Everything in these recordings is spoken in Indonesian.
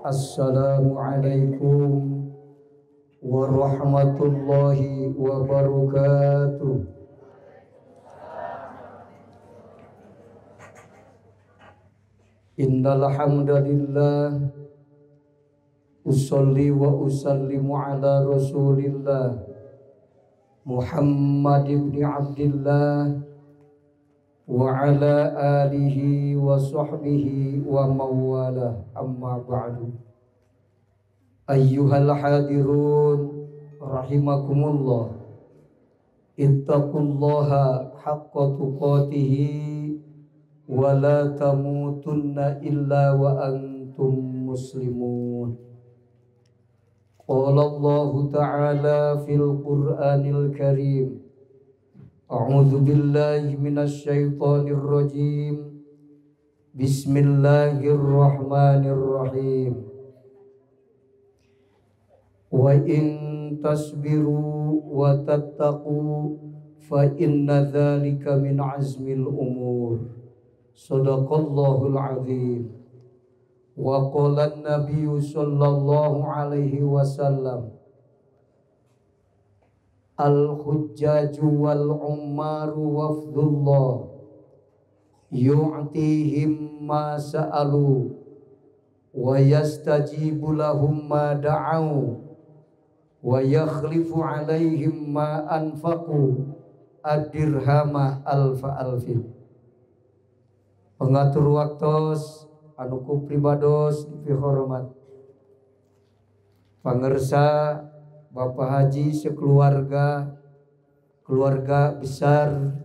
Assalamualaikum warahmatullahi wabarakatuh. Innal hamdalillah usolli wa usallimu ala Rasulillah Muhammad ibn Abdillah wa ala alihi wa sahbihi wa mawalah, amma ba'du. Ayyuhal hadirun rahimakumullah, ittaqullaha haqqa tuqatihi wa la tamutunna illa wa antum muslimun. Qala Allah ta'ala fil Qur'anil Karim, a'udzu billahi minasy syaithanir rajim. Bismillahirrahmanirrahim. Wa in tasbiru wa tattaqu fa inna dzalika min azmil umur. Shadaqallahul azim. Wa qala an-nabiyyu sallallahu alaihi wasallam, al-hujjaju wal ummaru wafdullah yu'tihim ma sa'alu wa yastajibu lahum ma da'au wa yakhlifu alaihim ma anfaqu ad-dirhama alfa alfin. Pengatur waktos anuku pribados di hormat pangersa Bapak Haji sekeluarga, keluarga besar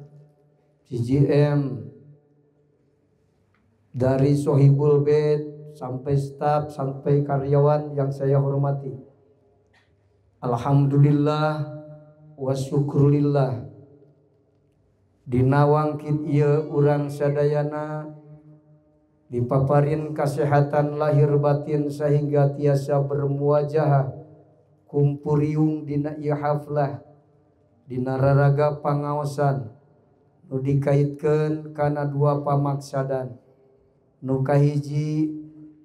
CGM, dari Sohibul Bait sampai staf sampai karyawan yang saya hormati. Alhamdulillah wa syukrulillah, dinawangkin ieu urang sadayana dipaparin kesehatan lahir batin sehingga tiasa bermuwajahah kumpuriung dina ieu haflah dina raraga pangaosan nu dikaitkeun kana dua pamaksadan. Nu kahiji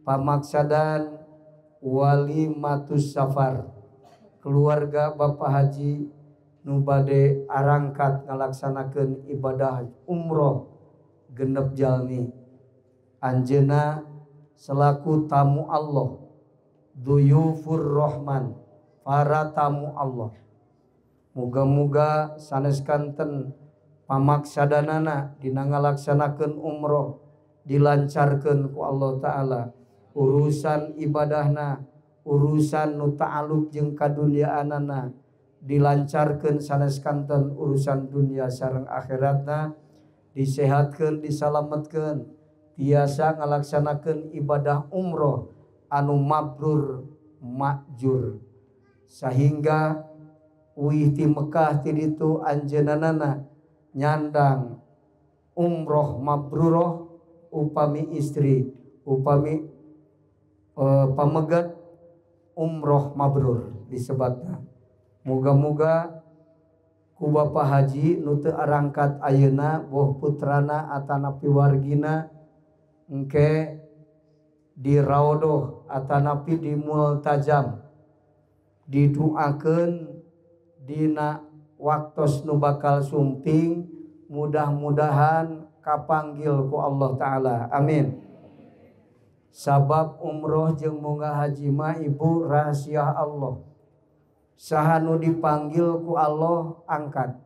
pamaksadan walimatus safar, keluarga Bapak Haji nu bade arangkat ngalaksanakeun ibadah umroh genep jalmi. Anjeunna selaku tamu Allah, duyufur rahman, para tamu Allah. Muga-muga sanes kanten pamaksadanana dina ngalaksanakeun umroh dilancarkeun ku Allah Ta'ala urusan ibadahna, urusan nu ta'alluq jeung kaduniaanana dilancarkeun sanes kanten urusan dunia sareng akhiratna, disehatkeun, disalametkeun, tiasa ngalaksanakeun ibadah umroh anu mabrur makjur, sehingga uih ti Mekah ti ditu anjeunana nyandang umroh mabruroh upami istri, upami pamegat umroh mabrur disebatna. Muga-muga ku Bapak Haji nu teu arangkat ayeuna boh putrana atanapi wargina engke diraodoh atanapi dimultajam, diduakeun dina waktos nu bakal sumping, mudah-mudahan kapanggil ku Allah Ta'ala, amin. Sabab umroh jeung munggah haji mah ibu rahasia Allah. Saha nu dipanggil ku Allah angkat,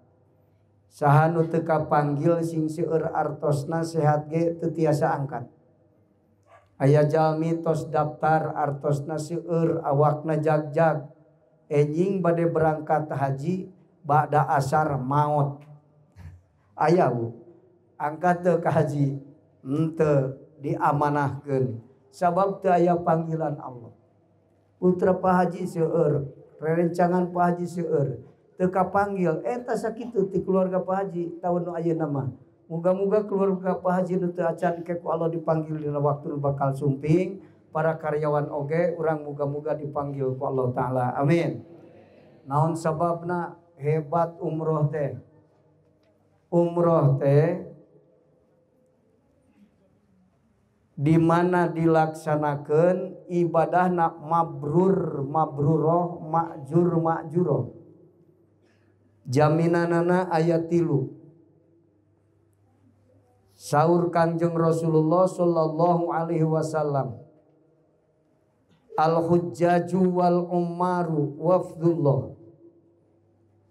saha nu teu kapanggil sing seueur artosna sehat ge teu tiasa angkat. Aya jalmi tos daftar artosna seueur awakna jag-jag, enjing bade berangkat haji ba'da asar maot. Aya bu angkat teu ka haji henteu diamanahkeun sabab teu aya panggilan Allah. Putra Pak Haji seueur, rerencangan Pak Haji seueur, teu kapanggil eta sakitu ti keluarga Pak Haji taun nu ayeuna mah. Muga-muga keluarga Pak Haji nu teu acan ke ku Allah dipanggil dina waktu bakal sumping, para karyawan oge urang muga-muga dipanggil ku Allah Ta'ala, amin. Naon sababna hebat umroh teh? Umroh teh di mana dilaksanakan ibadahna mabrur mabruroh makjur makjuroh. Jaminanana ayat 3. Saur Kangjeng Rasulullah sallallahu alaihi wasallam, al hujjaju wal ummaru wafdullah.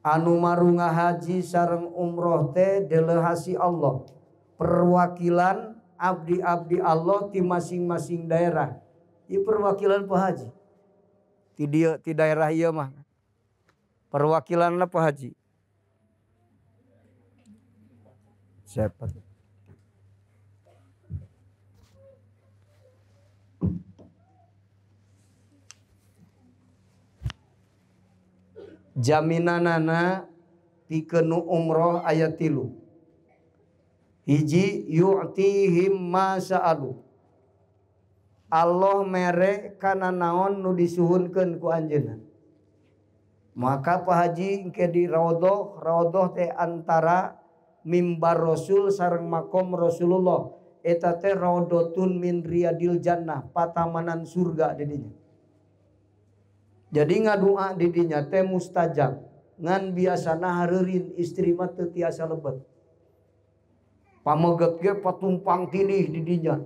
Anu maru ngahaji sareng umroh teh deuleuhasi Allah, perwakilan abdi-abdi Allah di masing-masing daerah. Ieu perwakilan pahaji. Ti daerah ieu mah perwakilanna pahaji. Siapa? Jaminanana pikeun umroh ayat 3. Hiji yu'tihim ma sa'alu. Allah mere kana naon nu disuhunkeun ku anjeunna. Maka pahaji engke di raudhah teh antara mimbar Rasul sareng makom Rasulullah. Eta teh raudhatun min riyadil jannah, patamanan surga di dinya. Jadi ngadua di dinya teh mustajab. Ngan biasana hareureun istri mah teu tiasa lebet. Pameget ge patumpang tinih di dinya.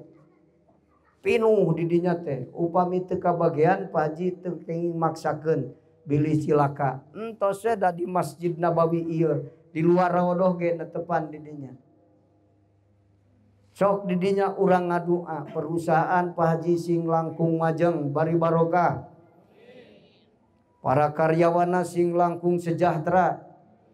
Pinuh di dinya teh. Upami teu kabagean pahaji teu kenging maksakeun bilih cilaka. Entos da di Masjid Nabawi ieu, di luar raudhah ge netepan di dinya. Sok di dinya urang ngadua perusahaan pahaji sing langkung majeng bari barokah. Para karyawana sing langkung sejahtera,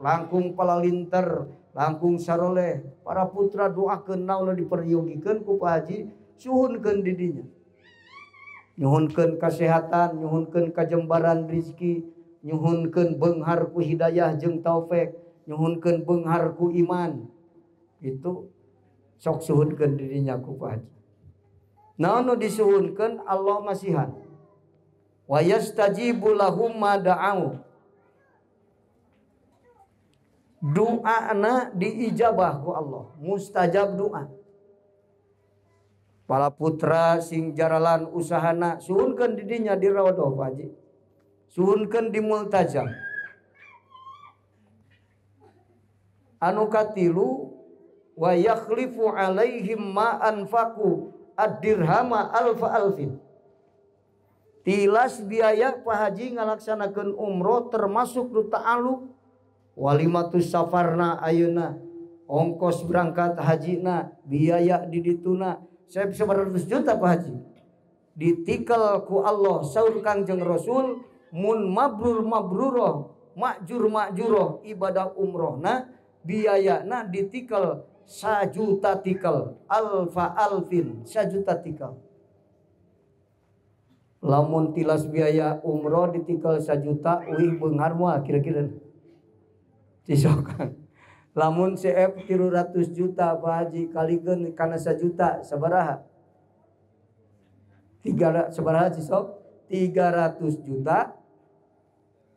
langkung palalinter, langkung saroleh. Para putra doakeun naon diperyogikeun ku Pak Haji, suhunkeun di dinya. Nyuhunkeun kasehatan, nyuhunkeun kajembaran rezeki, nyuhunkeun beunghar ku hidayah jeung taufik, nyuhunkeun beunghar ku iman. Itu sok suhunkeun di dinya ku Pak Haji. Naon nu disuhunkeun Allah masihan. Wa yastajibu lahum ma da'au. Doana diijabah ku Allah, mustajab doa. Para putra sing jaralan usahana suhunkeun di dinya di raudhah Pak Haji. Suhunkeun di multajam. Anu katilu wa yakhlifu alaihim ma anfaqu ad-dirhama alfa alfin. Tilas biaya Pak Haji ngalaksanakeun umroh termasuk nu ta'alluq walimatus safarna ayeuna, ongkos berangkat hajina, biaya di dituna 100 juta Pak Haji. Ditikal ku Allah saur Kangjeng Rasul mun mabrur mabruroh makjur makjuroh ibadah umrohna biayana ditikal 1 juta tikal alfa alfin 1 juta tikal. Lamun tilas biaya umroh ditikal 1 juta uih beunghar moal kira-kira cisokan. Lamun CF 300 juta Pak Haji kalikeun kana 1 juta sabaraha? 3 sabaraha cisok? 300 juta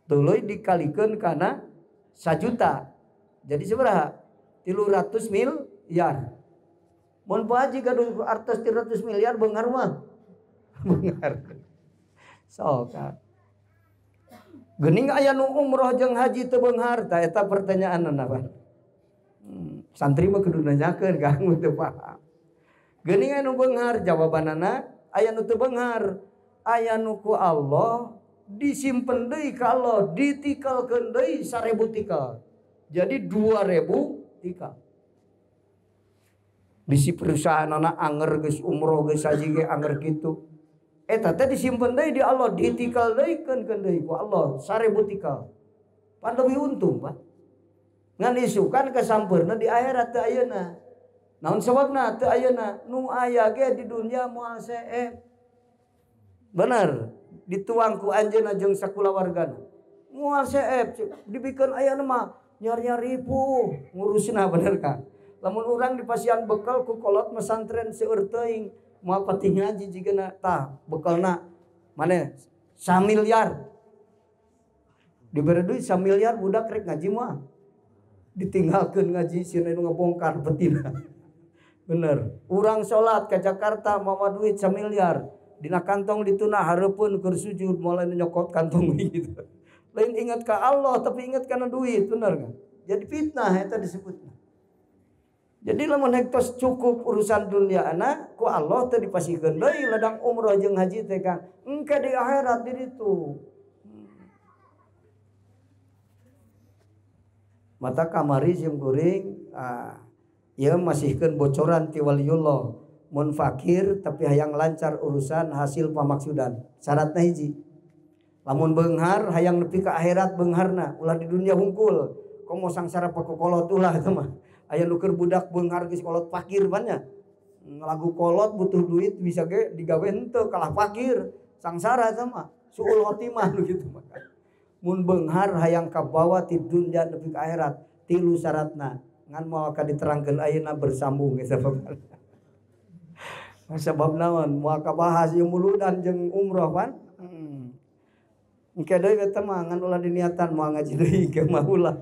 tuluy dikalikeun kana 1 juta. Jadi sabaraha? 300 miliar. Mun Pak Haji gaduh artos 300 miliar beunghar mah. Beunghar. Sok. Geuning aya nu umroh jeung haji teu beunghar, tah eta pertanyaanna Pak. Santri mah kudu nanyakeun Kang teu paham. Geuning aya nu beunghar, jawabanana aya nu teu beunghar. Aya nu ku Allah disimpen deui ka Allah, ditikalkeun deui 1000 tikal. Jadi 2000 tikal. Bisi perusahaanna anger geus umroh geus haji ge anger kitu. Eta teh disimpen deui di Allah, ditikal deuykeun deui ku Allah 1000 tikal. Pan leuwih untung, Pak. Ngan isukan kasampeurna di akhirat teu ayeuna. Naon sababna teu ayeuna? Nu aya ge di dunia moal seep. Bener, dituang ku anjeunna jeung sakulawargana. Moal seep, dibikeun ayeuna mah nyar-nyari ripuh ngurusna bener ka. Lamun urang dipasian bekal ku kolot pesantren seueur teuing. Moal pati ngaji jigana tah bekalna mane 1 miliar. Dibere duit 1 miliar budak rek ngaji mah. Ditinggalkeun ngaji sia nu ngabongkar betina. Bener. Urang sholat ke Jakarta mau duit 1 miliar. Dina kantong dituna hareupeun keur sujud mulai nyokot kantong gitu. Lain ingat ke Allah tapi ingat karena duit, bener kan? Jadi fitnah eta disebutna. Jadi lamun hektos cukup urusan dunia anak ku Allah teu dipasikeun deui ladang umroh jeung haji teh Kang. Engke di akhirat di ditu. Mata kamari sim kuring ieu masihkeun bocoran ti waliullah. Mun fakir tapi hayang lancar urusan hasil pamaksudan. Syaratna hiji. Lamun beunghar hayang nepi ka akhirat beungharna, ulah di dunia hungkul. Komo sangsara pakokolot ulah eta mah. Aya nu keur budak beunghar geus kolot fakir banyak. Lagu kolot butuh duit bisa ge digawe henteu kalah fakir. Sangsara eta mah. Suul khotimah nu kitu mah. Mun beunghar hayang kabawa ti dunya nepi ka akhirat, 3 syaratna. Ngan moal ka diterangkeun ayeuna bersambung ge sabab. Sabab naon? Moal kabahas ieu muludan jeung umroh pan. Engke deui eta mah ngan ulah diniatan moal ngaji deui ke mah ulah.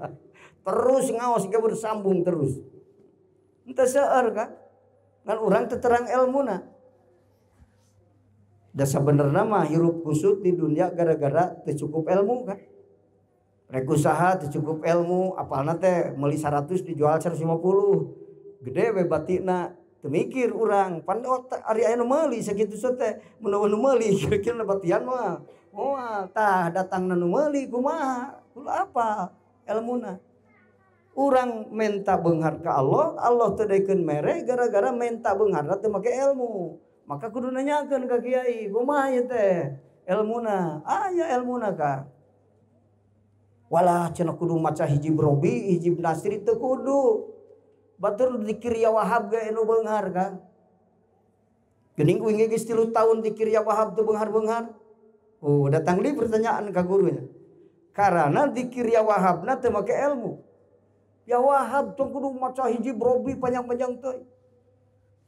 Terus ngaos ge bersambung terus. Henteu seueur kan? Ngan urang teu terang elmuna. Da sabenerna mah hirup kusut di dunia gara-gara teu cukup ilmu kan. Rek usaha teu cukup ilmu, apalna teh meuli 100 dijual 150. Gede we batina, teu mikir urang, pan ari aya nu meuli sakitu teh, mun nu meuli kira-kira batian mah. Moal tah datangna nu meuli kumaha? Kula apa ilmuna? Urang menta beunghar ka Allah, Allah teu daekeun mere gara-gara menta beungharna teu make ilmu. Maka kudu nanyakeun ka kiai, kumaha ieu teh? Ilmuna, aya ilmuna ka. Walah cenah kudu maca hijib Robi, hijib Nasri teu kudu. Batur zikir ya Wahab ge anu beunghar kan. Geuning uing geus 3 tahun zikir ya Wahab teu beunghar-beunghar. Oh, datang deui pertanyaan ka gurunya. Karena zikir ya Wahabna teu make ilmu. Ya Wahab tong kudu maca hijib Robi panjang-panjang teuy.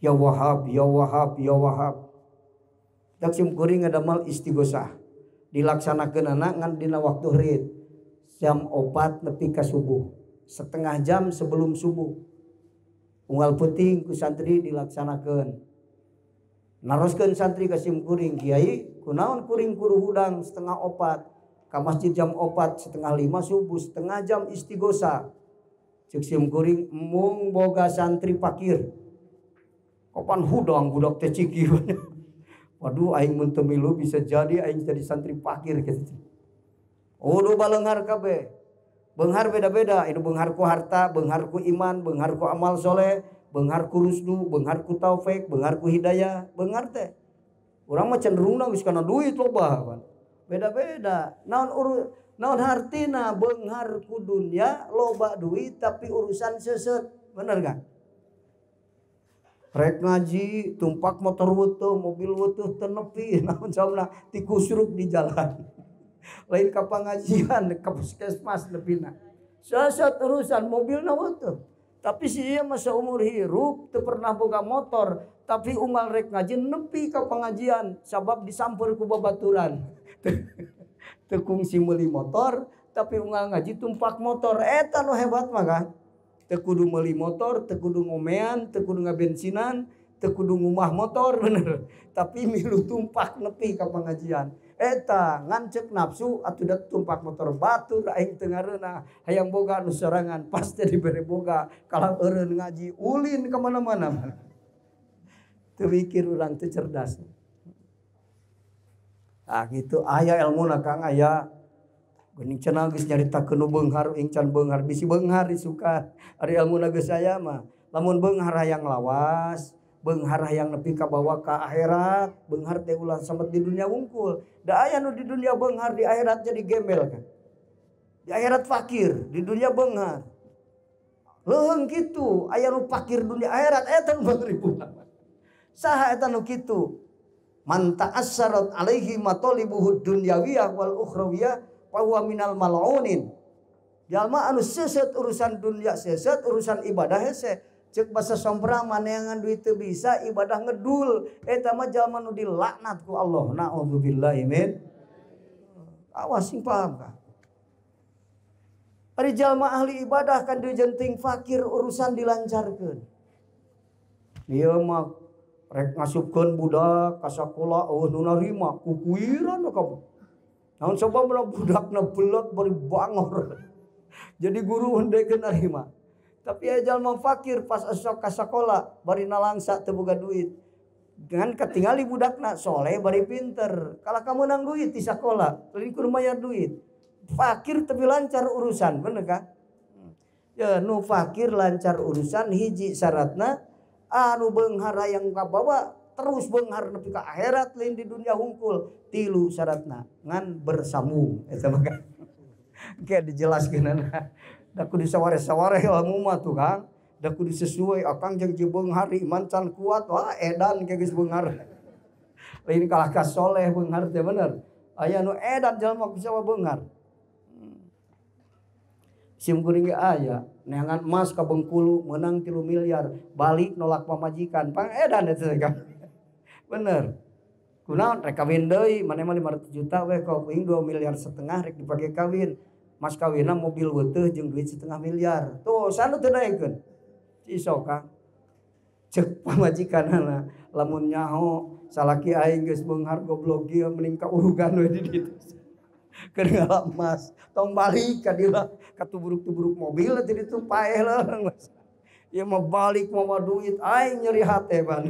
Ya Wahab, ya Wahab, ya Wahab. Tak sim kuring ngadamal istighosah. Dilaksanakeunana ngan dina waktu rid. Jam 4 nepi ka subuh. Setengah jam sebelum subuh. Unggal peuting ku santri dilaksanakeun. Naroskeun santri ka sim kuring, Kiai, kunaon kuring kudu hudang setengah 4. Ka masjid jam 4, setengah 5 subuh, setengah jam istighosah. Ceuk sim kuring mung boga santri fakir. Kapan hudang budak teh ciki. Waduh aing mun teu milu bisa jadi aing jadi santri fakir kitu. Udah baleunghar kabeh. Beunghar beda-beda, anu beunghar ku harta, beunghar ku iman, beunghar ku amal soleh, beunghar ku rusdu, beunghar ku taufik, beunghar ku hidayah, beunghar teh. Urang mah cenderungna geus kana duit loba. Beda-beda. Naon hartina beunghar ku dunya loba duit tapi urusan seuseut. Bener gak? Rek ngaji tumpak motor wutuh, mobil wutuh teu nepi naon saumna ti kusruk di jalan. Lain ka pangajian ka puskesmas nepina. Seuseut urusan mobilna wutuh. Tapi si ieu mah saumur hirup teu pernah boga motor, tapi unggal rek ngaji nepi ka pengajian sabab disamper ku babaturan. Teu kungsi meuli motor, tapi unggal ngaji tumpak motor. Eta nu hebat mah kan. Teu kudu meuli motor, teu kudu ngomean, teu kudu ngabensinan, teu kudu ngumah motor bener. Tapi milu tumpak nepi ka pengajian. Eta ngancek nafsu atuh da tumpak motor batur aing teu ngareuna hayang boga anu sorangan pasti dibere boga kalang eureun ngaji ulin ka mana-mana. Teu mikir urang teu cerdas. Ah gitu aya ilmuna Kang aya. Geuning cenah geus nyaritakeun nu beunghar ing can beunghar bisi beunghar disuka. Ari ilmuna geus aya mah. Lamun beunghar hayang lawas, beunghar hayang nepi ka bawa ka akhirat, beunghar teh ulah sambat di dunia wungkul. Da aya nu di dunia beunghar di akhirat jadi gembel kan. Di akhirat fakir, di dunia beunghar. Leuheung kitu, aya nu fakir dunia akhirat eta nu ribuan. Saha eta nu kitu? Man ta'assarat alaihi matalibuhud dunyawiyah wal ukhrawiyah fa huwa minal mal'unin. Jalma anu seuseut urusan dunia seuseut urusan ibadah hese. Cek basa sompra maneangan duit teu bisa ibadah ngedul. Eta mah jalma nu dilaknat ku Allah. Na'udzubillahi min. Awas sing paham ka. Ari jalma ahli ibadah kan dijenting fakir urusan dilancarkeun. Ieu mah rek ngasupkeun budak ka sakola nu narima kukuiran kamu. Naon sababna budakna beulot bari bangor. Jadi guru hendekeun narima. Tapi aya jalma fakir pas esok ka sakola bari nalangsa teu boga duit. Dengan ketinggali budakna soleh bari pinter. Kalau kamu nang duit di sakola, lain kudu mayar duit. Fakir tapi lancar urusan, bener kan? Ya nu fakir lancar urusan hiji syaratna anu beunghar yang kabawa terus beunghar nepi ka akhirat lain di dunia hungkul. Tilu syaratna ngan bersambung eta mah kan. Kayak dijelaskeun da kudu saware-saware ilmu mah tuh Kang. Da kudu sesuai akang jeung beunghar iman can kuat wah edan ke geus beunghar. Lain kalah ka soleh beunghar teh bener. Aya nu edan jalma ku sawa beunghar. Sim kuring ge aya neangan emas ka Bengkulu menang 3 miliar balik nolak pamajikan pang edan eta Kang. Bener. Kunaon rek kawin deui maneh mah 500 juta we kok kuing 2,5 miliar rek dipake kawin. Mas kawinna mobil weuteuh jeung duit 1,5 miliar. Tuh sanu teu daekeun. Isok Kang. Cek pamajikanana lamun nyaho salaki aing geus beunghar goblok ieu mending ka urugan we di ditu. Keur ngalap emas tong balik ka dieu ka tuburuk-tuburuk mobil teh ditu paeh leung. Ieu mah balik mah duit aing nyeri hate ban.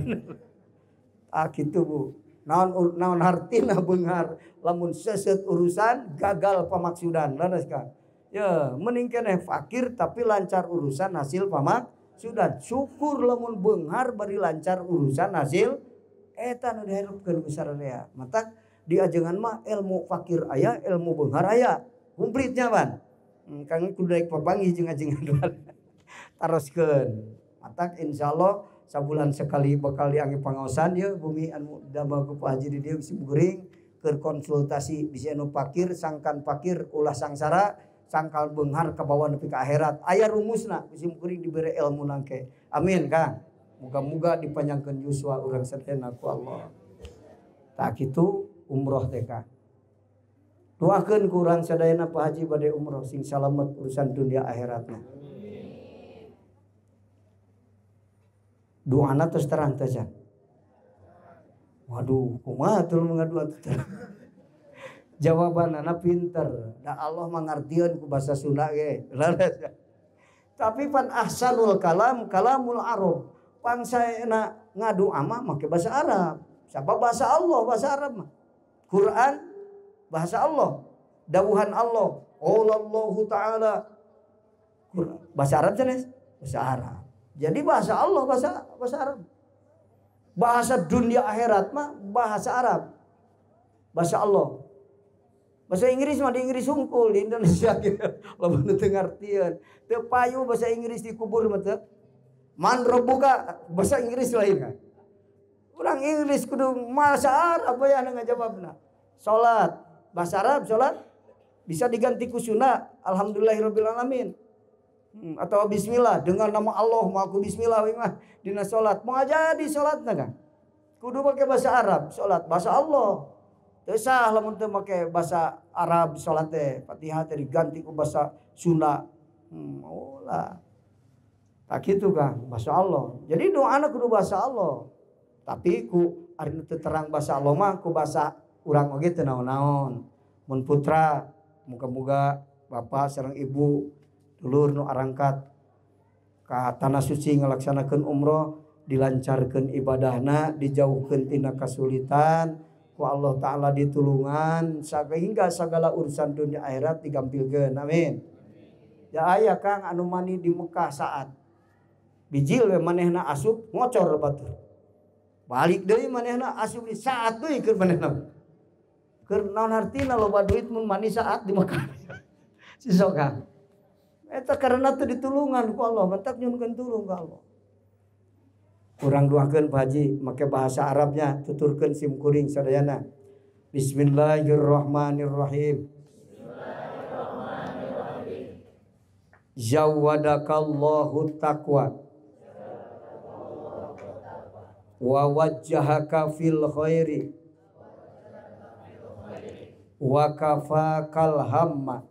Ah kitu Bu. Naon hartina beunghar lamun seuseut urusan gagal pamaksudan leres Kang. Ya mending keneh fakir tapi lancar urusan hasil pamaksudan. Syukur lamun beunghar bari lancar urusan hasil eta nu diharupkeun ku sararea. Matak di ajengan mah ilmu fakir aya, ilmu beunghar aya. Kumplitnya ban. Kang kudu daek papanggih jeung ajengan. Taroskeun. Matak insyaallah sabulan sekali bakal diangge pangaosan ya bumi anu damel ku Pak Haji di dieu sim guring keur konsultasi bisi anu fakir sangkan fakir ulah sangsara sangkal beunghar ka bawah nepi ka akhirat aya rumusna sim guring dibere ilmu nangke amin Kang muga-muga dipanjangkeun yuswa urang sadayana ku Allah tak kitu umroh teh Kang doakeun ku urang sadayana Pak Haji bade umroh sing salamet urusan dunia akhiratna. Doana terus terang saja. Waduh, kumaha tuh mengadua teh. Jawabanana pinter. Da Allah mangartieun ku bahasa Sunda ge. Tapi pan ahsanul kalam kalamul Arab. Pangsaena ngadu ama make bahasa Arab. Sabab bahasa Allah bahasa Arab mah. Quran bahasa Allah. Dawuhan Allah. Allahu taala. Bahasa Arab cenah? Bahasa Arab. Jadi bahasa Allah bahasa Arab. Bahasa dunia akhirat mah bahasa Arab. Bahasa Allah. Bahasa Inggris mah di Inggris hungkul di Indonesia gitu. Lamun teu ngartieun. Teu payu bahasa Inggris dikubur mah teu. Man rabbuka bahasa Inggris lain kan. Urang Inggris kudu bahasa Arab bae anu ngajawabna. Salat bahasa Arab salat bisa diganti ku Sunda alhamdulillahirabbil alamin. Atau bismillah dengan nama Allah mah aku bismillah we mah dina salat moal jadi salatna kan kudu make bahasa Arab salat bahasa Allah teu sah lamun teu make bahasa Arab salat teh Fatihah teh diganti ku bahasa Sunda ulah tak kitu Kang bahasa Allah jadi doana kudu bahasa Allah tapi ku ari teu terang bahasa Allah mah ku bahasa urang oge teu naon-naon mun putra muga-muga bapak sareng ibu dulur nu arangkat ka tanah suci ngalaksanakeun umroh dilancarkeun ibadahna dijauhkeun tina kasulitan ku Allah taala ditulungan sehingga segala urusan dunia akhirat digampilkeun amin ya aya Kang anu mani di Mekah saat bijil we manehna asup ngocor batur balik deui manehna asup di saat deui keur manehna keur naon artina loba duit mun mani saat di Mekah sisok Kang eta karena teu ditulungan ku Allah, mentak nyunkeun tulung ka Allah. Urang duakeun Pak Haji make bahasa Arabnya tuturkeun sim kuring sadayana. Bismillahirrahmanirrahim. Bismillahirrahmanirrahim. Zawadakallahu taqwa. Wa wajjahaka fil khairi. Wa kafakal hamma.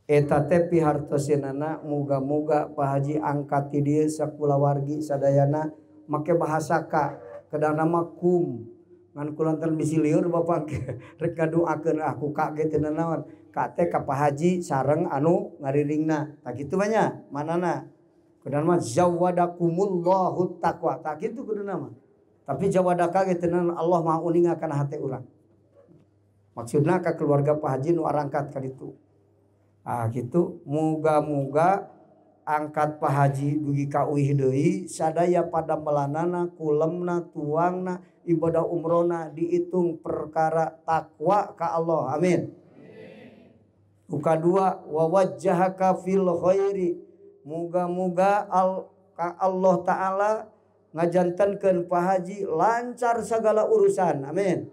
Eta teh pihartosinana muga-muga Pak Haji angkat ti dieu sakulawargi sadayana make bahasa ka kedana mah kum ngan kulantar bisi lieur Bapak rek ngaduakeun aku ka ge teu naon ka teh ka Pak Haji sareng anu ngariringna tah kitu banyak manana kedana mah zawadakumullahu taqwa tah kitu kuduna mah tapi jawadaka ge teu naon Allah mah uningakan hate urang maksudna ka keluarga Pak Haji nu arangkat ka ditu. Ah gitu muga-muga angkat Pak Haji dugi ka uih deui sadaya pada melanana kulemna tuangna ibadah umrohna dihitung perkara takwa ka Allah amin. Uka dua wa wajjahaka fil khairi muga-muga ka Allah taala ngajantenkeun Pak Haji lancar segala urusan amin.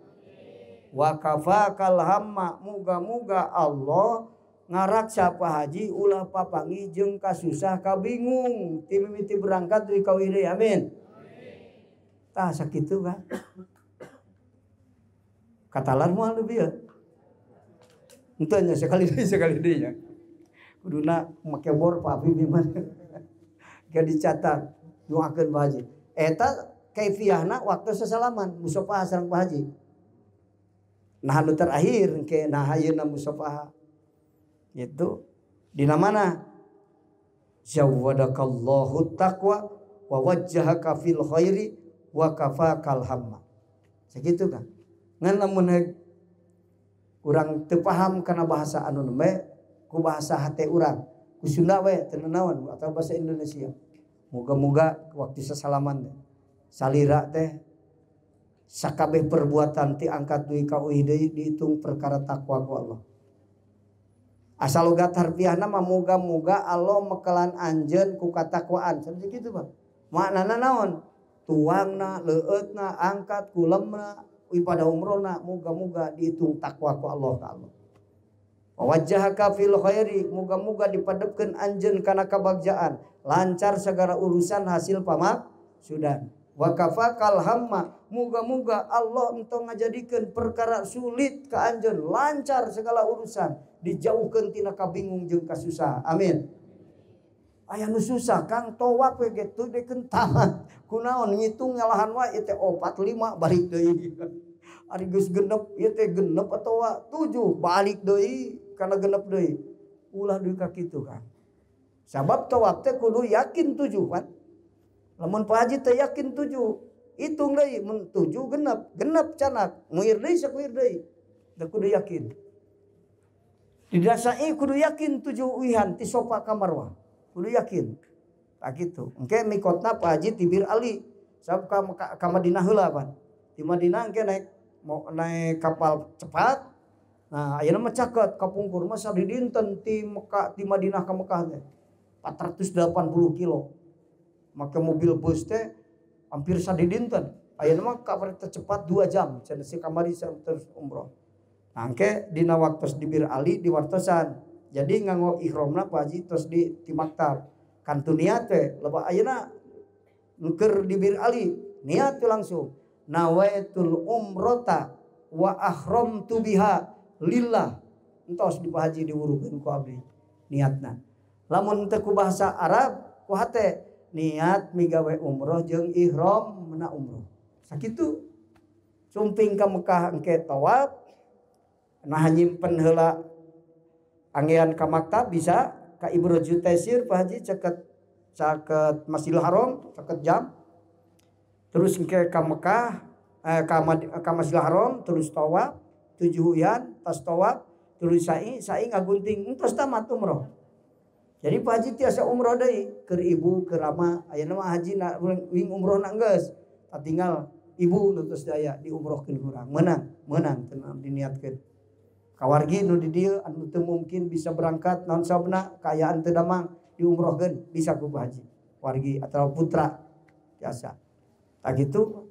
Wa kafakal hamma muga-muga Allah ngaraksa Pak Haji ulah papangi jeung kasusah kabingung ti mimiti berangkat dugi ka wiri amin. Tah sakitu kan. Katalan moal leuwih ya. Henteu nya sekali deui nya. Kuduna make bor Pak Habib mah. Ge dicatat doakeun Pak Haji. Eta kaifiyahna waktu sasalaman musafah sareng Pak Haji. Nah anu terakhir ke nah ayeuna musafah itu dina mana zawadakallahu taqwa wa wajjahaka fil khairi wa kafakal hamma sakitu kan ngan lamun urang teu paham kana bahasa anu nembe ku bahasa hate urang ku Sunda we teu naon atau bahasa Indonesia muga-muga waktu sasalaman teh salira teh sakabeh perbuatan ti angkat dugi ka uih deui dihitung perkara takwa ku Allah. Asal logat harfiahna mah muga-muga Allah mekelan anjeun ku katakwaan. Seperti kitu, Bang. Maknana naon? Tuangna, leueutna, angkat kulemna, ibadah umrohna muga-muga dihitung takwa ku Allah ka Allah. Wajjahaka fil khairi muga-muga dipadepkeun anjeun kana kabagjaan, lancar segala urusan hasil pamaksudan. Wa kafakal hamma muga-muga Allah entong ngajadikeun perkara sulit ka anjeun lancar segala urusan dijauhkeun tina kabingung jeung kasusah amin. Aya nu susah Kang towaf we ge teu deukeun tamat kunaon ngitung ngalahan wae ieu teh 4 5 balik deui ari geus genep ieu teh genep atawa 7 balik deui kana genep deui ulah deui ka kitu Kang sabab towaf teh kudu yakin 7 kan. Lamun Pak Haji teh yakin 7, hitung deui mun 7 genep canak, nguir deui sakuir deui. Da kudu yakin. Didasai kudu yakin 7 uihan ti Safa ka Marwah. Kudu yakin. Tak kitu. Engke mikotna Pak Haji ti Bir Ali, sabab ka Madinah heula pan. Di Madinah engke naik kapal cepat. Nah, ayeuna mah caket kapungkur mah sabdi dinten ti Mekah ti Madinah ka Mekah teh. 480 kilo. Maka mobil bus teh hampir sadidinten. Ayeuna mah kereta cepat 2 jam cenah si kamari terus umroh. Nangke dina waktos di Bir Ali diwartosan. Jadi nganggo ihramna Pak Haji terus di maktab. Kantu niat teh loba ayeuna nuker di Bir Ali, niat teh langsung nawaitul umrata wa ahramtu biha lillah. Entos di Pak Haji diwurukeun ku abdi niatna. Lamun teu ku bahasa Arab ku hate niat migawe umroh jeung ihram mena umroh. Sakitu. Sumping ka Mekah engke tawaf. Nah nyimpen heula anggean ka maktab bisa ka Ibrajul Taisir Pak Haji caket Masjidil Haram caket jam. Terus engke ka Mekah ka Masjidil Haram terus tawaf 7 uyan tas tawaf terus sa'i ngagunting entos tamat umroh. Jadi Pak Haji tiasa umroh deui keur ibu keur ama ayeuna mah haji na wing umroh na geus tinggal ibu nu tos daya diumrohkeun urang meunang tenang diniatkeun kawargi nu di dieu anu teu mungkin bisa berangkat naon sabna kaayaan teu damang diumrohkeun bisa ku Pak Haji wargi atau putra tiasa tak gitu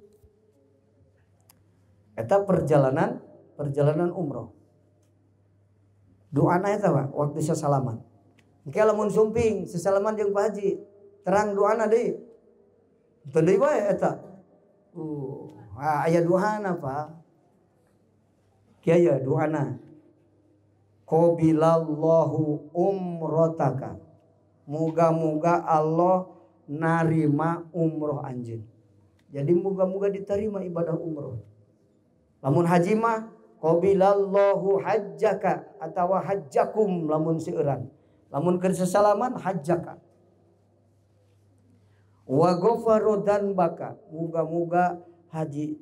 eta perjalanan umroh doana eta Pak waktu sasalaman. Engke lamun sumping sesalaman jeung Pak Haji terang doana deui. Teu deui wae eta. Aya doana Pak. Kieu aya doana. qabilallahu umrotaka. Muga-muga Allah narima umroh anjeun. Jadi muga-muga diterima ibadah umroh. Lamun haji mah qabilallahu hajjaka atawa hajjakum lamun seueuran. Lamun keur sasalaman hajjaka. Wa ghafara dzanbaka. Muga-muga haji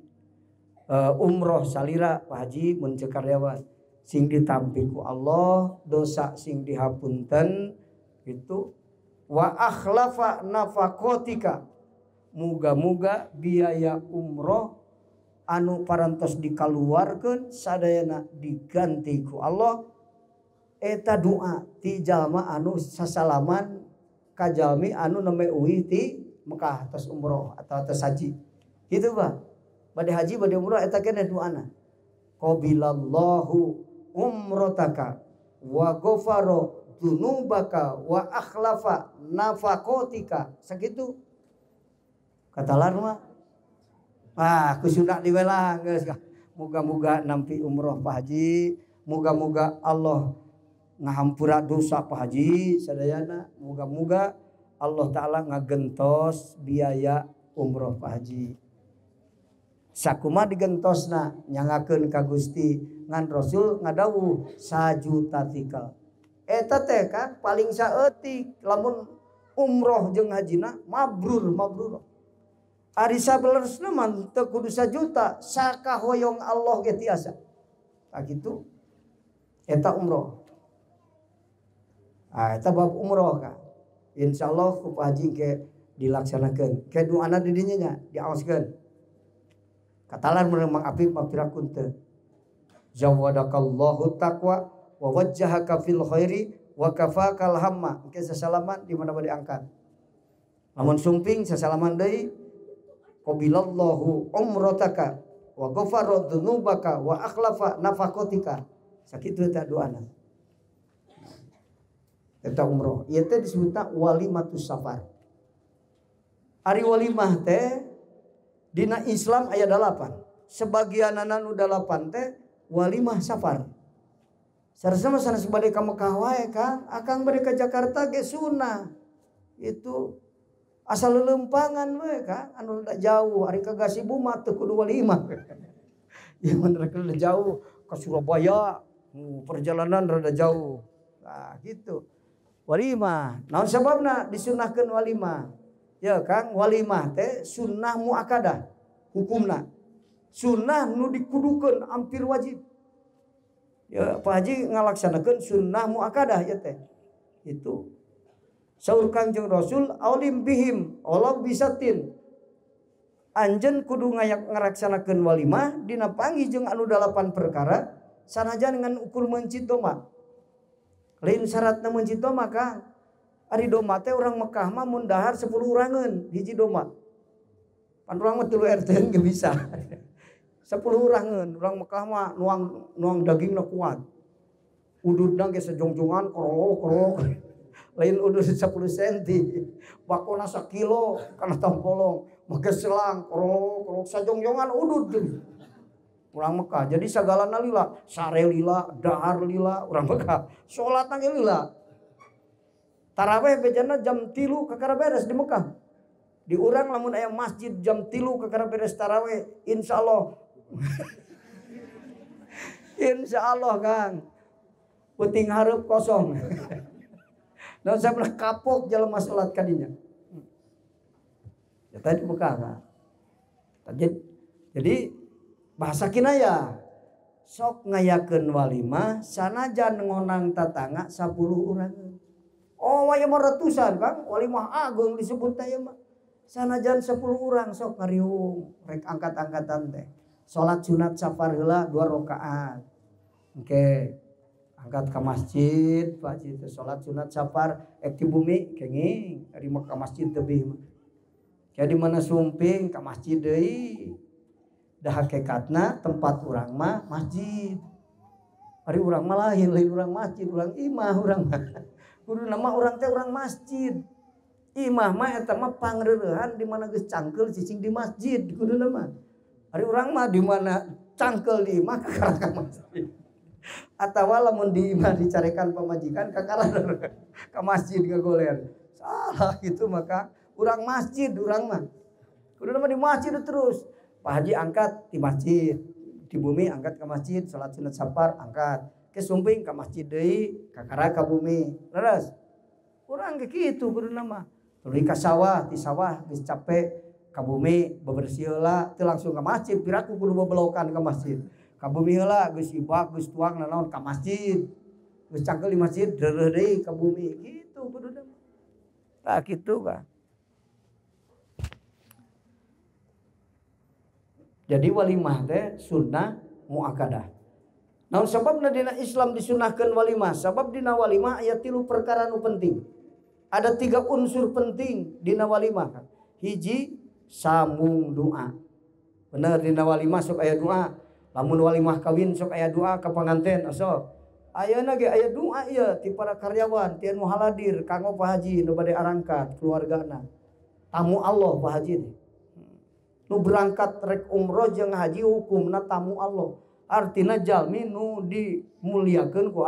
umroh salira Pak Haji mun ceuk karyawan sing ditampi ku Allah, dosa sing dihapunten itu. Wa akhlafa nafaqatika. Muga-muga biaya umroh anu parantos dikaluarkeun sadayana diganti ku Allah. Eta doa ti jalma anu sasalaman ka jalmi anu nembe uih ti Mekah tos umroh atau tos haji. Gitu Pak. Bade haji bade umroh eta keneh doana. Qabilallahu umrotaka wa ghafara dzunubaka wa akhlafa nafaqatika. Sakitu katalar mah. Ah, kusuna diwelang geus. Muga-muga nampi umroh Pak Haji, muga-muga Allah ngahampura dosa Pak Haji sadayana, muga-muga Allah taala ngagentos biaya umroh Pak Haji. Sakuma digentosna nyangakeun ka Gusti ngan Rasul ngadawuh sajuta tikal. Eta teh kan paling saeutik lamun umroh jeung hajina mabrur. Ari sabeleresna mah teu kudu sajuta, sakahoyong Allah ge tiasa. Tah kitu eta umroh. Ah eta bab umroh ka. Insyaallah ku Pak Haji ke dilaksanakeun. Ke doana di dinya nya diaoskeun. Katalan menang apip mapirakun teu. Zawadakallahu taqwa wa wajjahaka fil khairi wa kafakal hamma. Engke sasalaman di mana bade angkat. Lamun sumping sasalaman deui qabilallahu umrataka wa ghafara dzunubaka wa akhlafa nafaqatika. Sakitu eta doana. Eta umroh. Ieu teh disebutna walimatus safar. Ari walimah teh dina Islam aya 8. Sebagianana nu 8 teh walimah safar. Sareng sanes bade ka Mekah wae kan, akang bade ka Jakarta ge sunah. Itu asal lelempangan we kan, anu da jauh ari ka Gasibu mah teu kudu walimah. Ya mun rek jauh ka Surabaya, perjalanan rada jauh. Nah, gitu. Walimah. Naon sababna disunahkeun walimah? Ya Kang, walimah teh sunnah muakkadah hukumna. Sunnah nu dikudukeun hampir wajib. Ya Pak Haji ngalaksanakeun sunnah muakkadah ya teh. Itu saur Kangjeng Rasul aulim bihim Allah bisatin. Anjeun kudu ngaraksanakeun walimah dina panggih jeung anu 8 perkara sanajan dengan ukur mencit doma. Lain syaratna mencit doma Kang. Ari doma teh urang Mekah mah mun dahar 10 urangeun hiji doma. Pan urang mah 3 RT ge bisa. 10 urangeun, urang Mekah mah nuang dagingna kuat. Ududna ge sejongjongan korolok. Lain udud 10 cm. Bakona 1 kilo kana tampolong, make selang korolok sajongjongan udud. Urang Mekah. Jadi sagalana lila, sare lila, dahar lila, urang Mekah. Salatna ge lila. Taraweh bejana jam 3 kakara beres di Mekah. Di urang lamun aya masjid jam 3 kakara beres taraweh, insyaallah. Insyaallah Kang. Puting hareup kosong. Dan saya pernah kapok jelema salat ka dinya. Ya tadi Mekah Kang. Jadi bahasa kinaya sok ngayakeun walimah sanajan ngonang tatangga 10 urang. Oh aya mah ratusan Kang, walimah agung disebutna ieu mah. Sanajan 10 urang sok ngariung, rek angkat-angkatan teh. Salat sunat safar heula 2 rakaat. Engke angkat ka masjid, Pak Haji teh salat sunat safar ek di bumi kenging, ari mah ka masjid tebih mah. Jadi mana sumping ka masjid deui. Da hakikatna tempat urang mah masjid. Ari urang mah lain urang masjid, urang imah urang mah. Kudu nama urang teh urang masjid. Imah mah eta mah pangreurehan di mana geus cangkeul cicing di masjid kudu nama. Ari urang mah di mana cangkeul di imah ka masjid. Atawa lamun di imah dicarekan pamajikan kakaran ka masjid ngagoler. Salah gitu maka urang masjid urang mah. Kudu mah di masjid terus. Pak Haji angkat di masjid. Di bumi angkat ke masjid, salat sunat safar angkat. Ke sumping ke masjid deui, kakara ka bumi. Leres. Urang ge kitu kudu mah. Tuluy ka sawah, di sawah geus capek ka bumi bebersih heula teu langsung ka masjid, piraku kudu bebelokan ka masjid. Ka bumi heula geus ibak, geus tuang nanaon ka masjid. Geus cangkel di masjid deureuh deui ka bumi. Kitu kudu mah. Tah kitu ka. Jadi walimah teh sunnah muakkadah. Namun sababna dina Islam disunahkeun walimah, sabab dina walimah aya 3 perkara nu penting. Ada 3 unsur penting dina walimah. Hiji sambung doa. Bener dina walimah sok aya doa. Lamun walimah kawin sok aya doa ka panganten sok. Ayeuna ge aya doa ieu ti para karyawan, ti anu haladir kanggo Pak Haji nu bade arangkat keluargana. Tamu Allah Pak Haji teh. Nu berangkat rek umroh jeung haji hukumna tamu Allah. Artina jalmi nu dimuliakeun ku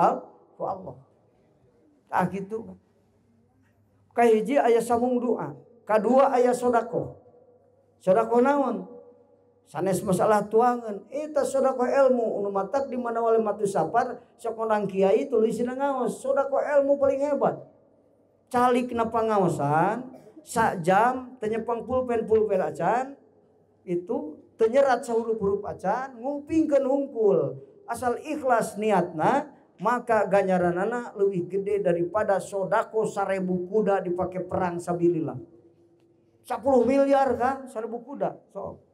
Allah. Tah kitu. Kahiji aya sambung doa, kadua aya sedekah. Sedekah naon? Sanes masalah tuangan, eta sedekah ilmu nu matak di mana wali matu safar sok orang kiai tulisina ngaos, sedekah ilmu paling hebat. Calikna pangaosan, sak jam teu nyepeng pulpen acan. Itu tenyerat sahurup-hurup acan ngupingkeun hungkul asal ikhlas niatna maka ganjaranana leuwih gede daripada sodako 1000 kuda dipake perang sabilillah 10 miliar kan 1000 kuda sok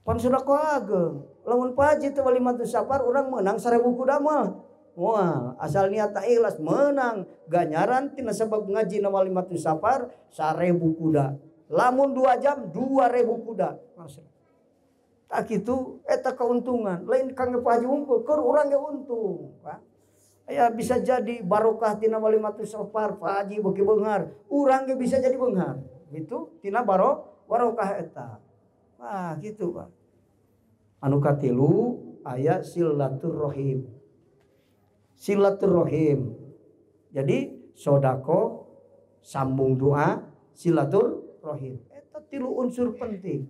pan sodako ageung lamun Pak Haji teu walimatu safar urang meunang 1000 kuda mah wah asal niatna ikhlas menang ganjaran tina sabab ngaji na walimatu safar 1000 kuda. Lamun 2 jam 2000 kuda. Tak kitu eta keuntungan. Lain kangge Pak Haji unggul, keur urang ge untung, Pak. Aya bisa jadi barokah tina walimatu safar Pak Haji beuki beunghar, urang ge bisa jadi beunghar. Itu tina barokah eta. Wah, gitu, Pak. Anu katilu aya silaturrahim. Silaturrahim. Jadi sodako, sambung doa, silaturrahim. Eta 3 unsur penting.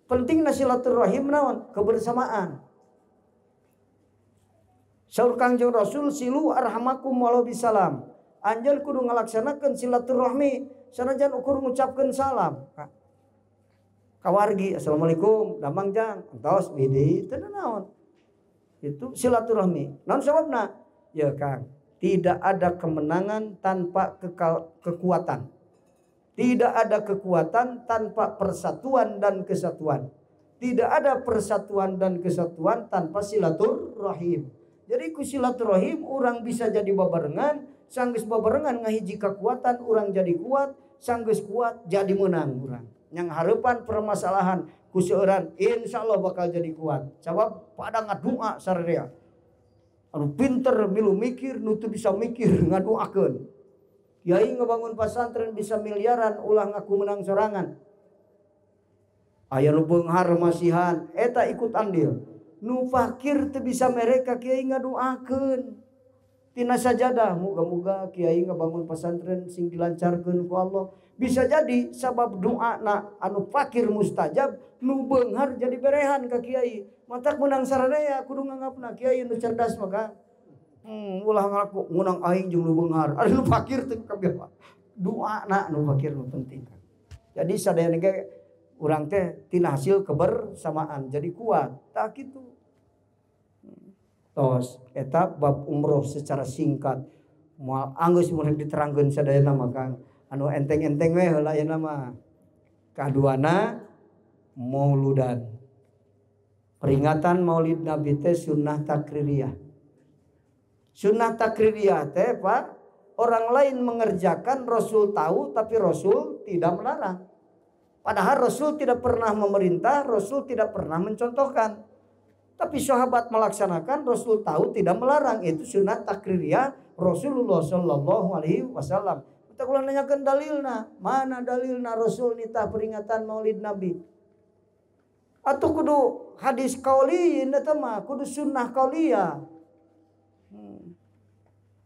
Penting silaturrahim naon? Kebersamaan. Saur Kangjeng Rasul silu arhamakum walau bisalam. Anjeun kudu ngalaksanakeun silaturahmi sanajan ukur ngucapkeun salam. Kawargi assalamualaikum damang jang entos bidi teu naon. Itu silaturahmi. Naon sababna? Ya Kang, tidak ada kemenangan tanpa kekuatan. Tidak ada kekuatan tanpa persatuan dan kesatuan. Tidak ada persatuan dan kesatuan tanpa silaturahim. Jadi ku silaturahim orang bisa jadi babarengan, sanggeus babarengan ngahiji kekuatan orang jadi kuat, sanggeus kuat jadi menang orang. Yang harapan permasalahan ku seueuran insyaallah bakal jadi kuat. Sabab pada ngadua sararea. Anu pinter milu mikir, nu teu bisa mikir ngaduakeun. Kiai ngebangun pesantren bisa miliaran ulah ngaku menang sorangan. Aya nu beunghar masihan eta ikut andil. Nu fakir teu bisa mereka kiai ngadoakeun. Tina sajadah muga-muga kiai ngebangun pesantren sing dilancarkeun ku Allah. Bisa jadi sabab doana anu fakir mustajab nu beunghar jadi berehan ka kiai. Matak menang saradaya kudu nganggapna kiai nu cerdas maka ulah ngaku ngunang aing jeung nu beunghar. Anu fakir teh kabeh. Doana nu fakir nu penting. Jadi sadayana ge urang teh tina hasil kebersamaan jadi kuat. Tah kitu. Tos eta bab umroh secara singkat. Moal anggeus mun diterangkeun sadayana mah Kang. Anu enteng-enteng we heula ayeuna mah. Kaduana mauludan. Peringatan Maulid Nabi teh sunnah takririyah. Sunnah takririyah teh Pak, orang lain mengerjakan Rasul tahu tapi Rasul tidak melarang. Padahal Rasul tidak pernah memerintah, Rasul tidak pernah mencontohkan. Tapi sahabat melaksanakan, Rasul tahu tidak melarang. Itu sunnah takririyah Rasulullah sallallahu alaihi wasallam. Kita kula nanyakeun dalilna, mana dalilna Rasul nitah peringatan Maulid Nabi? Atau kudu hadis kauliyin eta mah kudu sunnah kauliyah.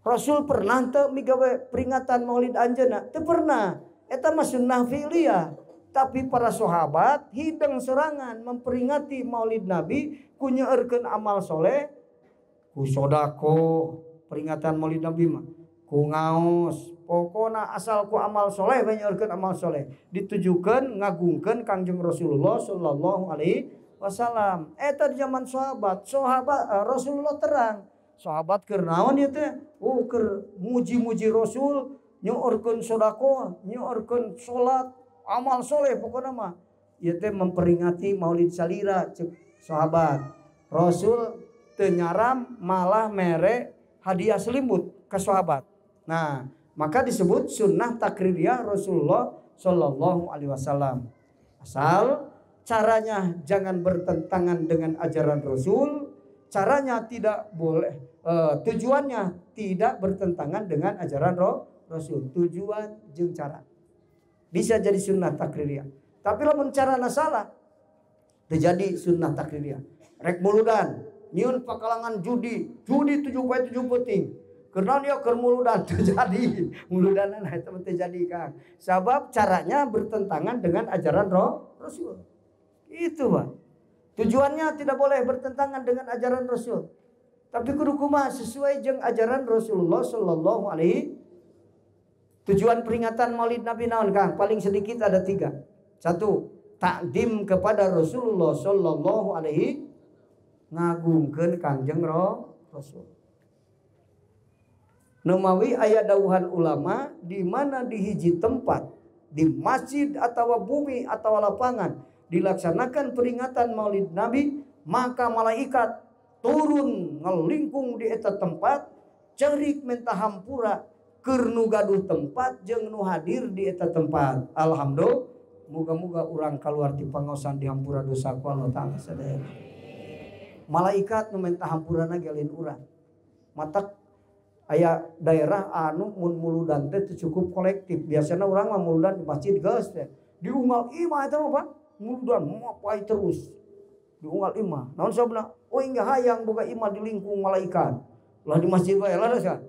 Rasul pernah teu migawe peringatan Maulid anjeunna? Teu pernah. Eta mah sunnah fi'liyah. Tapi para sahabat hidang serangan memperingati Maulid Nabi ku nyeueurkeun amal soleh, ku sodako, peringatan Maulid Nabi mah ku ngaos, pokona asal ku amal soleh we nyeueurkeun amal soleh, ditujukeun ngagungkeun Kangjeng Rasulullah sallallahu alaihi wasallam. Eta di zaman sahabat, Rasulullah terang. Sahabat keur naon ieu teh? Keur muji-muji Rasul, nyuurkeun sedekah, nyuurkeun salat, amal soleh pokona mah. Ieu teh memperingati Maulid salira cek sahabat. Rasul teu nyaram malah mere hadiah selimut ke sahabat. Nah, maka disebut sunnah takririyah Rasulullah sallallahu alaihi wasallam. Asal caranya jangan bertentangan dengan ajaran Rasul, caranya tidak boleh tujuannya tidak bertentangan dengan ajaran Rasul. Tujuan jeung cara bisa jadi sunnah takririyah. Tapi lamun carana salah terjadi sunnah takririyah. Rek muludan nyieun pakalangan judi 7 poe 7 peuting. Karena dia keur muludan terjadi. Muludanan eta teh jadi Kang. Sabab caranya bertentangan dengan ajaran Rasul. Itu Pak. Tujuannya tidak boleh bertentangan dengan ajaran Rasul. Tapi kudu kumaha sesuai jeung ajaran Rasulullah sallallahu alaihi. Tujuan peringatan Maulid Nabi naon Kang? Paling sedikit ada 3. 1, takdim kepada Rasulullah sallallahu alaihi, ngagungkeun Kangjeng Rasul. Numawi aya dawuhan ulama di mana di hiji tempat, di masjid atau bumi atau lapangan dilaksanakan peringatan Maulid Nabi, maka malaikat turun ngelingkung di eta tempat, cerik minta hampura keur nu gaduh tempat jeung nu hadir di eta tempat. Alhamdulillah, muga-muga urang kaluar ti pangaosan dihampura dosa ku Allah Ta'ala sadaya. Malaikat nu minta hampurana gelin urang. Matak aya daerah anu mun muludan teh cukup kolektif. Biasana urang mah muludan di masjid geus teh. Diunggal imah eta mah Pak, muludan mapai terus. Diunggal imah. Naon sabna? Oh hingga hayang boga imah dilingkung malaikat. Lah di masjid wae lah kan.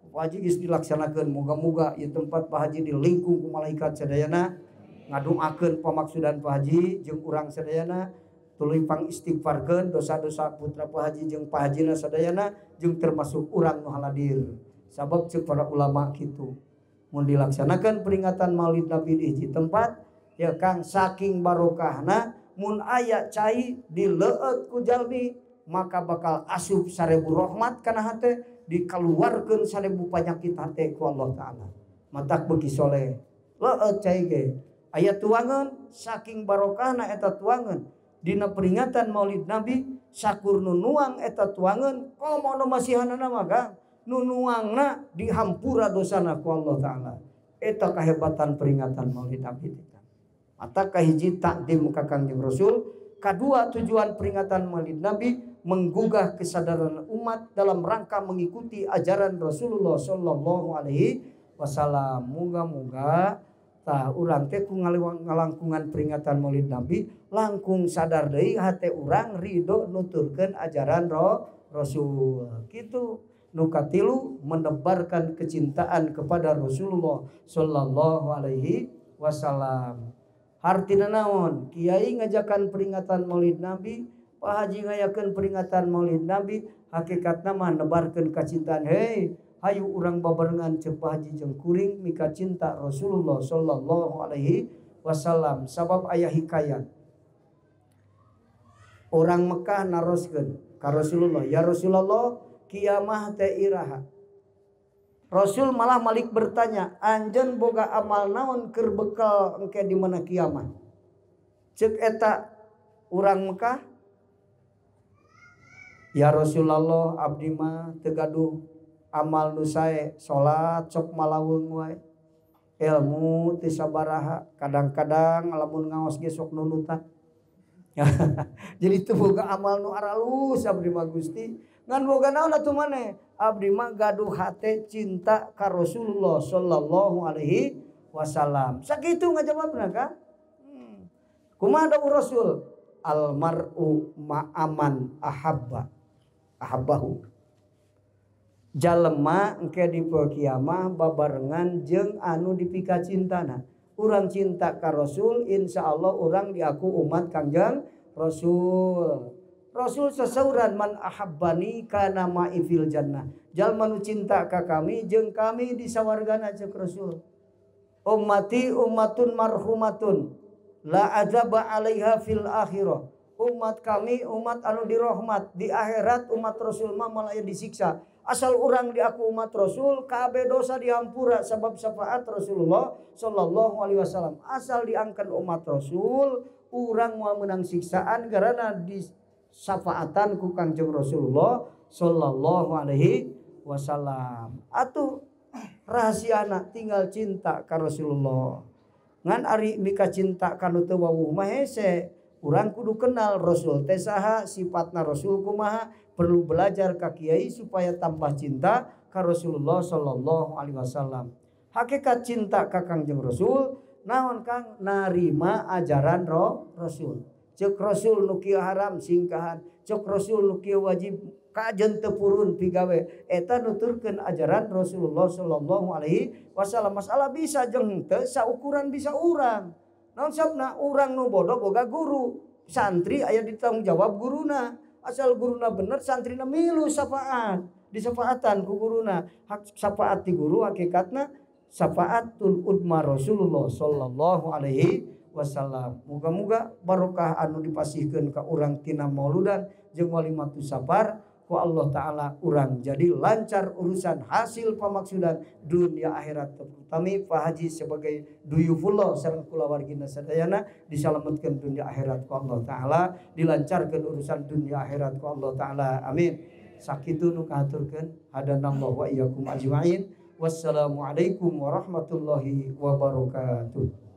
Pak Haji geus dilaksanakeun, moga-moga ieu tempat Pak Haji dilingkung ku malaikat sadayana. Ngadoakeun pamaksudan Pak Haji jeung urang sadayana, tuluy pangistighfarkeun dosa-dosa putra Pak Haji jeung Pak Hajina sadayana jeung termasuk urang nu haladir. Sabab ceuk para ulama kitu. Mun dilaksanakeun peringatan Maulid Nabi di hiji tempat, ya Kang saking barokahna mun aya cai dileueut ku jalmi, maka bakal asup 1000 rahmat kana hate, dikaluarkeun 1000 panyakit hate ku Allah Ta'ala. Matak beuki soleh. Leueut cai ge. Aya tuangan saking barokahna eta tuangan dina peringatan Maulid Nabi, sakur nu nuang eta tuangan komo nu masihanana mah Kang, nu nuangna dihampura dosana ku Allah Ta'ala. Eta kahebatan peringatan Maulid Nabi. Mata kahiji takdim ka Kangjeng Rasul, kedua tujuan peringatan Maulid Nabi menggugah kesadaran umat dalam rangka mengikuti ajaran Rasulullah sallallahu alaihi wasallam. Moga-moga tah urang teh ku ngalangkungan peringatan Maulid Nabi langkung sadar deui hate urang ridho nuturkeun ajaran Rasul. Kitu. Nu katilu menebarkan kecintaan kepada Rasulullah sallallahu alaihi wasallam. Hartina naon? Kiai ngajakan peringatan Maulid Nabi, Pak Haji ngayakeun peringatan Maulid Nabi, hakikatna mah nebarkeun kacintaan. Hei, hayu urang babarengan ceuk Pak Haji jeung kuring mika cinta Rasulullah sallallahu alaihi wasallam. Sabab aya hikayat. Orang Mekah naroskeun ka Rasulullah, "Ya Rasulullah, kiamah teh iraha." Rasul malah malik bertanya, "Anjeun boga amal naon keur bekal engke di mana kiamat?" Ceuk eta urang Mekah, "Ya Rasulullah, abdi mah teu gaduh amal nu sae, salat sok malaweung wae. Ilmu teu sabaraha, kadang-kadang lamun ngaos ge sok nunutan." Jadi teu boga amal nu aralus abdi mah Gusti. Ngan boga naon atuh maneh? Abdi mah gaduh hate cinta ka Rasulullah sallallahu alaihi wasallam. Sakitu ngajawabna Kang. Kumaha dawuh Rasul? almar'u ma'aman ahabbahu. Jalema engke di kiamah babarengan jeung anu dipika cintana. Urang cinta ka Rasul, insyaallah urang diaku umat Kangjeng Rasul. Rasul sesauran man ahabbani kana ma'i fil jannah. Jalma nu cinta ka kami jeung kami di sawargana ceuk Rasul. Ummati ummatun marhumatun la azaba 'alaiha fil akhirah. Umat kami umat anu dirahmat, di akhirat umat Rasul mah malah disiksa. Asal urang di aku umat Rasul kabeh dosa dihampura sabab syafaat Rasulullah sallallahu alaihi wasallam. Asal diangkat umat Rasul urang moal meunang siksaan karena di syafaatan ku Kangjeng Rasulullah sallallahu alaihi wasallam. Atuh rahasiana tinggal cinta ka Rasulullah. Ngan ari mika cinta kanu teu wawuh mah hese. Urang kudu kenal Rasul teh saha, sifatna Rasul kumaha, perlu belajar ka kiai supaya tambah cinta ka Rasulullah sallallahu alaihi wasallam. Hakikat cinta ka Kangjeng Rasul naon Kang? Narima ajaran Rasul. Ceuk Rasul nu kieu haram singkahan, ceuk Rasul nu kieu wajib kajen teu purun pigawe. Eta nuturkeun ajaran Rasulullah sallallahu alaihi wasallam. Masalah bisa jeung teu saukuran bisa urang. Naon sabna urang nu bodoh boga guru. Santri aya ditanggung jawab guruna. Asal guruna bener santrina milu syafaat. Disafaatan ku guruna. Hak syafaat ti guru hakikatna syafaatul udma Rasulullah sallallahu alaihi wasallam. Muga-muga barokah anu dipasihkeun ka urang tina mauludan jeung walimatus safar ku Allah taala urang jadi lancar urusan hasil pamaksudan dunia akhirat. Kami Pak Haji sebagai duyufullah sareng kulawargina sadayana disalametkeun dunia akhirat ku Allah taala, dilancarkeun urusan dunia akhirat ku Allah taala. Amin. Sakitu nu kahaturkeun hadanallahu wa iyyakum ajmain. Wassalamualaikum warahmatullahi wabarakatuh.